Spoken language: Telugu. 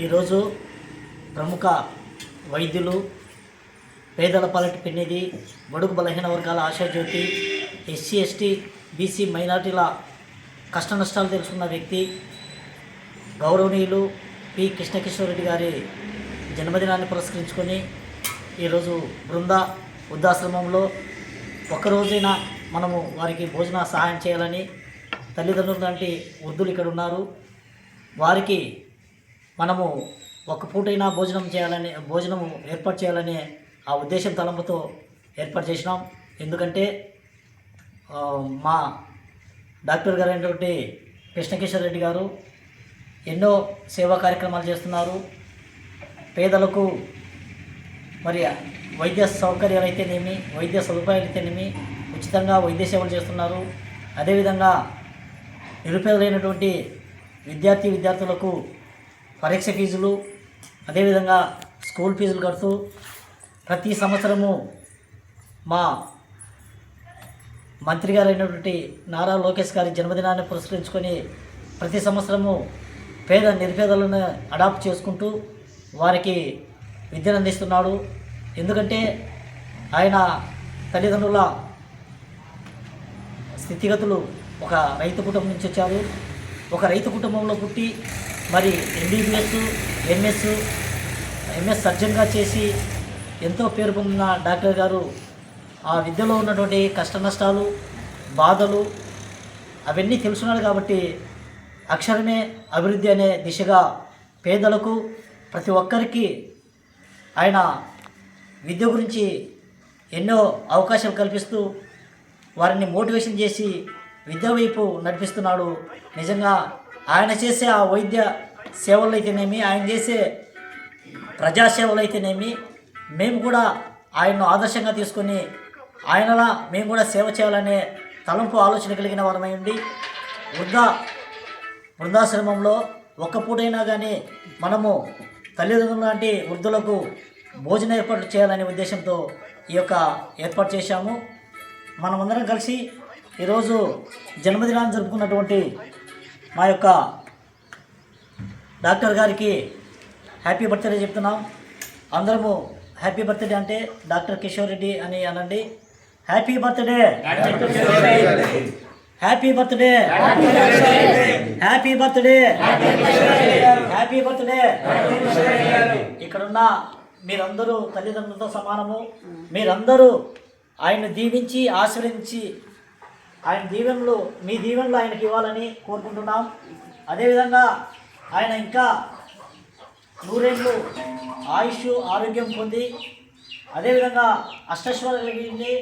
ఈరోజు ప్రముఖ వైద్యులు, పేదల పాలిటి పెన్నిధి, బడుగు బలహీన వర్గాల ఆశాజ్యోతి, ఎస్సీ ఎస్టీ బీసీ మైనార్టీల కష్ట నష్టాలు తెలుసుకున్న వ్యక్తి గౌరవనీయులు పి కృష్ణకిషోర్ రెడ్డి గారి జన్మదినాన్ని పురస్కరించుకొని ఈరోజు వృద్ధాశ్రమంలో ఒక్కరోజైనా మనము వారికి భోజన సహాయం చేయాలని తల్లిదండ్రులు లాంటి వృద్ధులు ఇక్కడ ఉన్నారు. వారికి మనము ఒక పూటైనా భోజనం ఏర్పాటు చేయాలని ఆ ఉద్దేశం తలంపుతో ఏర్పాటు చేసినాం. ఎందుకంటే మా డాక్టర్ గారు అయినటువంటి కృష్ణకిషోర్ రెడ్డి గారు ఎన్నో సేవా కార్యక్రమాలు చేస్తున్నారు. పేదలకు మరి వైద్య సౌకర్యాలు అయితేనేమి, వైద్య సదుపాయాలు అయితేనేమి ఉచితంగా వైద్య సేవలు చేస్తున్నారు. అదేవిధంగా నిరుపేదలైనటువంటి విద్యార్థులకు పరీక్ష ఫీజులు, అదేవిధంగా స్కూల్ ఫీజులు కడుతూ ప్రతి సంవత్సరము మా మంత్రి గారు అయినటువంటి నారా లోకేష్ గారి జన్మదినాన్ని పురస్కరించుకొని ప్రతి సంవత్సరము నిరుపేదలను అడాప్ట్ చేసుకుంటూ వారికి విద్యను అందిస్తున్నాడు. ఎందుకంటే ఆయన తల్లిదండ్రుల స్థితిగతులు ఒక రైతు కుటుంబం నుంచి వచ్చారు. ఒక రైతు కుటుంబంలో పుట్టి మరి MBBS, MS సర్జన్గా చేసి ఎంతో పేరు పొందిన డాక్టర్ గారు ఆ విద్యలో ఉన్నటువంటి కష్ట నష్టాలు, బాధలు అవన్నీ తెలుసున్నాడు. కాబట్టి అక్షరమే అభివృద్ధి అనే దిశగా పేదలకు ప్రతి ఒక్కరికి ఆయన విద్య గురించి ఎన్నో అవకాశాలు కల్పిస్తూ వారిని మోటివేషన్ చేసి విద్య వైపు నడిపిస్తున్నాడు. నిజంగా ఆయన చేసే ఆ వైద్య సేవలు అయితేనేమి, ఆయన చేసే ప్రజాసేవలు అయితేనేమి మేము కూడా ఆయన్ను ఆదర్శంగా తీసుకొని ఆయనలా మేము కూడా సేవ చేయాలనే తలంపు ఆలోచన కలిగిన వారమై ఉండి వృద్ధాశ్రమంలో ఒక్క పూటైనా కానీ మనము తల్లిదండ్రులు లాంటి వృద్ధులకు భోజన ఏర్పాటు చేయాలనే ఉద్దేశంతో ఈ యొక్క ఏర్పాటు చేశాము. మనమందరం కలిసి ఈరోజు జన్మదినాన్ని జరుపుకున్నటువంటి మా యొక్క డాక్టర్ గారికి హ్యాపీ బర్త్డే చెప్తున్నాం. అందరము హ్యాపీ బర్త్డే అంటే డాక్టర్ కిషోర్ రెడ్డి అని అనండి. Happy birthday, happy birthday, happy birthday, happy birthday. ఇక్కడున్న మీరందరూ తల్లిదండ్రులతో సమానము. మీరందరూ ఆయన్ని దీవించి ఆశీర్వదించి ఆయన దీవెనలు, మీ దీవెనలు ఆయనకి ఇవ్వాలని కోరుకుంటున్నాం. అదేవిధంగా ఆయన ఇంకా 100 ఏళ్ళు ఆయుష్, ఆరోగ్యం పొంది అదేవిధంగా అష్టైశ్వర్యాలు కలిగింది.